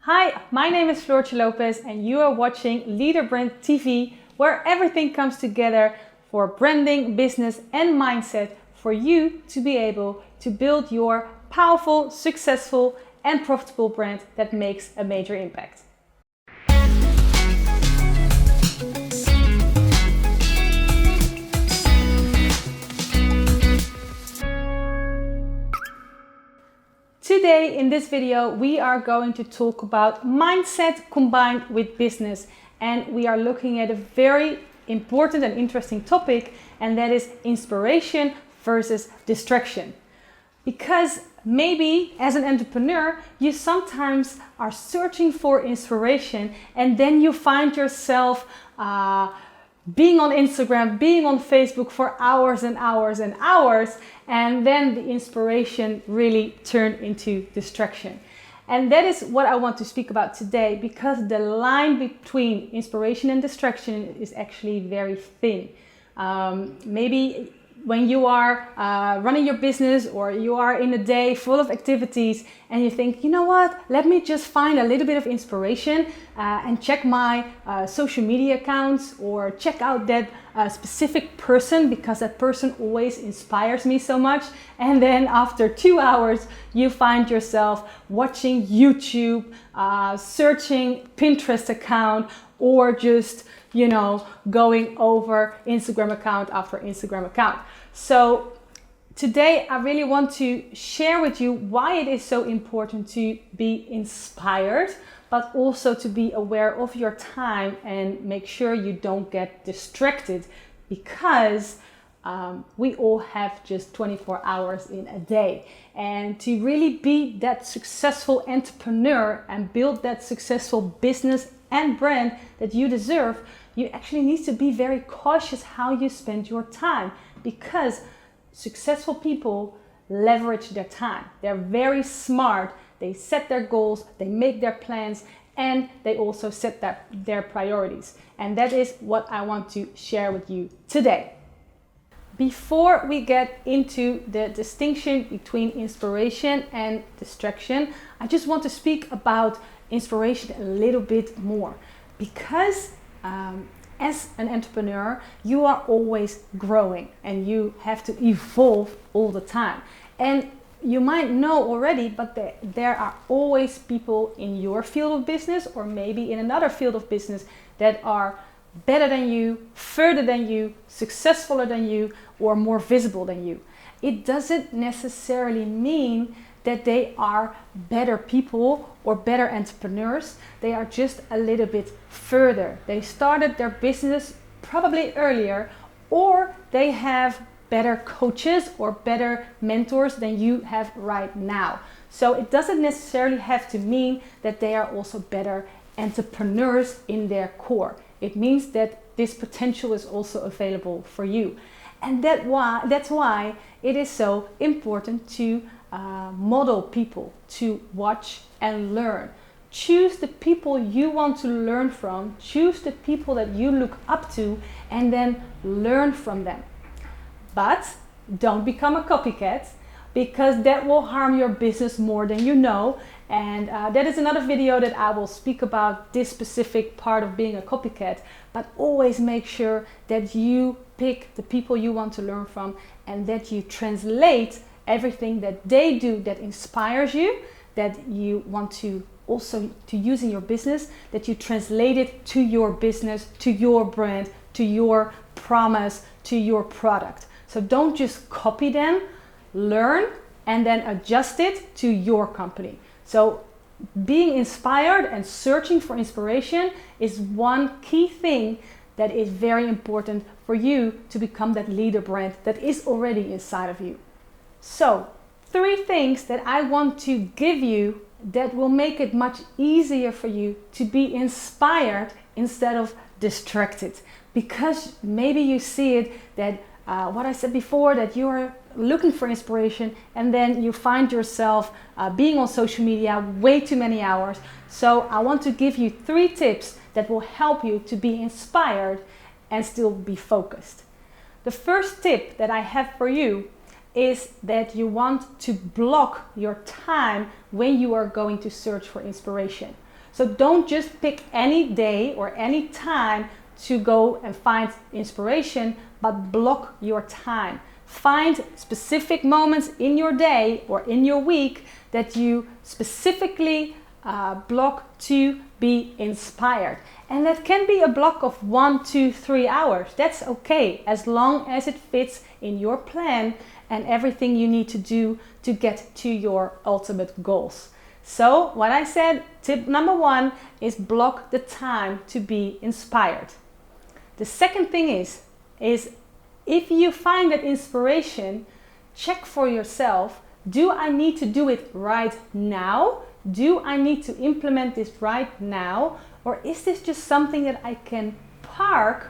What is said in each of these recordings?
Hi, my name is Floortje Lopes and you are watching LeaderBrand TV, where everything comes together for branding, business and mindset for you to be able to build your powerful, successful and profitable brand that makes a major impact. Today in this video we are going to talk about mindset combined with business, and we are looking at a very important and interesting topic, and that is inspiration versus distraction. Because maybe as an entrepreneur you sometimes are searching for inspiration and then you find yourself being on Instagram, being on Facebook for hours and hours and hours, and then the inspiration really turned into distraction. And that is what I want to speak about today, because the line between inspiration and distraction is actually very thin. Maybe when you are running your business, or you are in a day full of activities and you think, you know what, let me just find a little bit of inspiration and check my social media accounts, or check out that specific person because that person always inspires me so much. And then after 2 hours you find yourself watching YouTube, searching Pinterest account, or just going over Instagram account after Instagram account. So today I really want to share with you why it is so important to be inspired, but also to be aware of your time and make sure you don't get distracted, because we all have just 24 hours in a day. And to really be that successful entrepreneur and build that successful business and brand that you deserve, you actually need to be very cautious how you spend your time, because successful people leverage their time. They're very smart. They set their goals, they make their plans, and they also set their priorities. And that is what I want to share with you today. Before we get into the distinction between inspiration and distraction, I just want to speak about inspiration a little bit more, because as an entrepreneur you are always growing and you have to evolve all the time. And you might know already, but there are always people in your field of business, or maybe in another field of business, that are better than you, further than you, successfuler than you, or more visible than you. It doesn't necessarily mean that they are better people or better entrepreneurs. They are just a little bit further. They started their business probably earlier, or they have better coaches or better mentors than you have right now. So it doesn't necessarily have to mean that they are also better entrepreneurs in their core. It means that this potential is also available for you. And that's why it is so important to model people, to watch and learn. Choose the people you want to learn from, choose the people that you look up to, and then learn from them. But don't become a copycat, because that will harm your business more than you know. And that is another video that I will speak about, this specific part of being a copycat. But always make sure that you pick the people you want to learn from, and that you translate everything that they do that inspires you, that you want to also to use in your business, that you translate it to your business, to your brand, to your promise, to your product. So don't just copy them, learn and then adjust it to your company. So being inspired and searching for inspiration is one key thing that is very important for you to become that leader brand that is already inside of you. So 3 things that I want to give you that will make it much easier for you to be inspired instead of distracted. Because maybe you see it that what I said before, that you are looking for inspiration and then you find yourself being on social media way too many hours. So I want to give you 3 tips that will help you to be inspired and still be focused. The first tip that I have for you is that you want to block your time when you are going to search for inspiration. So don't just pick any day or any time to go and find inspiration, but block your time. Find specific moments in your day or in your week that you specifically block to be inspired. And that can be a block of 1, 2, 3 hours. That's okay, as long as it fits in your plan and everything you need to do to get to your ultimate goals. So what I said, tip number 1 is block the time to be inspired. The second thing is if you find that inspiration, check for yourself, do I need to do it right now? Do I need to implement this right now? Or is this just something that I can park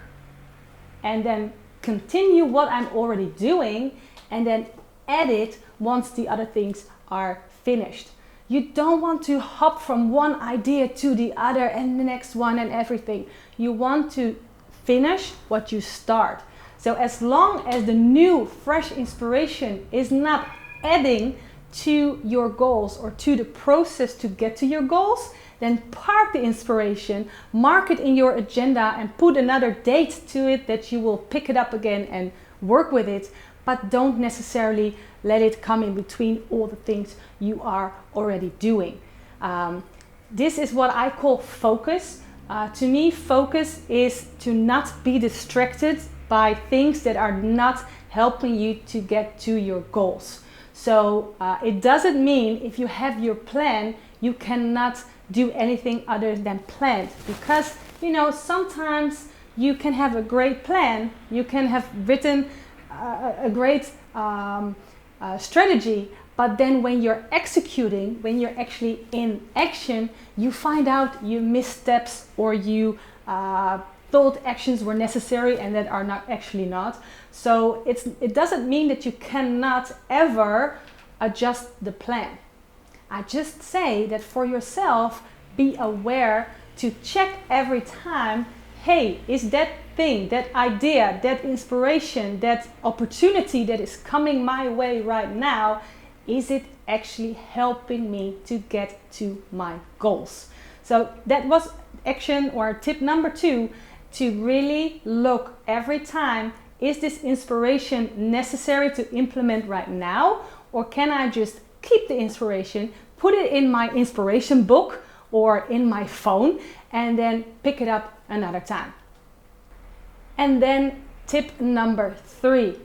and then continue what I'm already doing and then add it once the other things are finished? You don't want to hop from one idea to the other and the next one and everything. You want to finish what you start. So as long as the new, fresh inspiration is not adding to your goals or to the process to get to your goals, then park the inspiration, mark it in your agenda and put another date to it that you will pick it up again and work with it. But don't necessarily let it come in between all the things you are already doing. This is what I call focus. To me, focus is to not be distracted by things that are not helping you to get to your goals. So it doesn't mean if you have your plan, you cannot do anything other than planned. Because, you know, sometimes you can have a great plan, you can have written a great strategy, but then when you're executing, when you're actually in action, you find out you missed steps or you thought actions were necessary and that are not actually not. So it doesn't mean that you cannot ever adjust the plan. I just say that for yourself, be aware to check every time, hey, is that thing, that idea, that inspiration, that opportunity that is coming my way right now, is it actually helping me to get to my goals? So that was action or tip number 2, to really look every time, is this inspiration necessary to implement right now? Or can I just keep the inspiration, put it in my inspiration book or in my phone and then pick it up another time? And then tip number 3,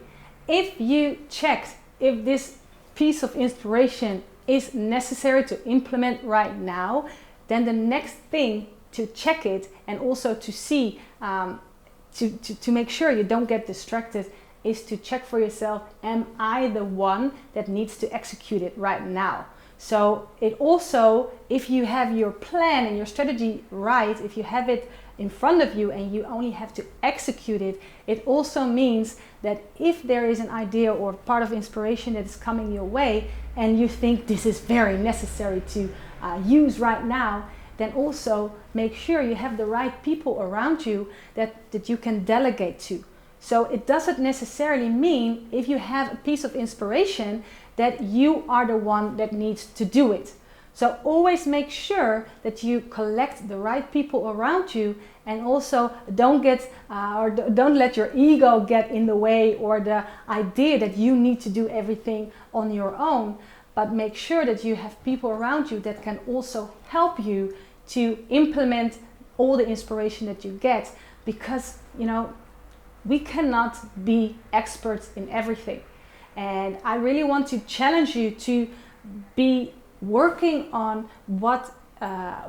if you checked if this piece of inspiration is necessary to implement right now, then the next thing to check it and also to see, to make sure you don't get distracted, is to check for yourself, am I the one that needs to execute it right now? So it also, if you have your plan and your strategy right, if you have it in front of you and you only have to execute it, it also means that if there is an idea or part of inspiration that is coming your way and you think this is very necessary to use right now, then also make sure you have the right people around you that you can delegate to. So it doesn't necessarily mean if you have a piece of inspiration that you are the one that needs to do it. So always make sure that you collect the right people around you, and also don't let your ego get in the way or the idea that you need to do everything on your own, but make sure that you have people around you that can also help you to implement all the inspiration that you get, because you know we cannot be experts in everything. And I really want to challenge you to be working on what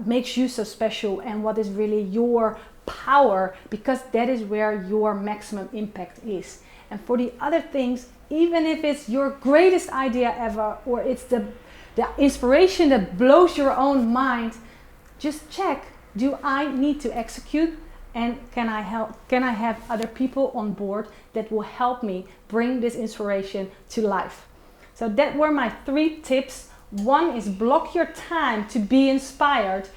makes you so special and what is really your power, because that is where your maximum impact is. And for the other things, even if it's your greatest idea ever or it's the inspiration that blows your own mind, just check, do I need to execute? And can I have other people on board that will help me bring this inspiration to life? So that were my 3 tips. 1 is block your time to be inspired.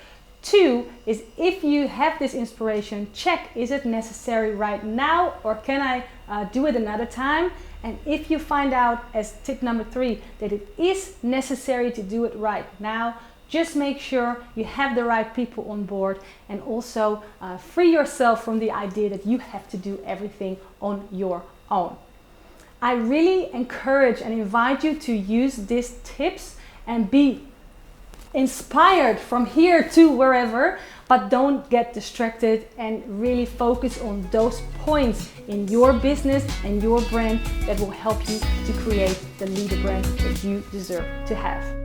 2 is, if you have this inspiration, check, is it necessary right now or can I do it another time? And if you find out, as tip number 3, that it is necessary to do it right now, Just make sure you have the right people on board, and also free yourself from the idea that you have to do everything on your own. I really encourage and invite you to use these tips and be inspired from here to wherever, but don't get distracted and really focus on those points in your business and your brand that will help you to create the leader brand that you deserve to have.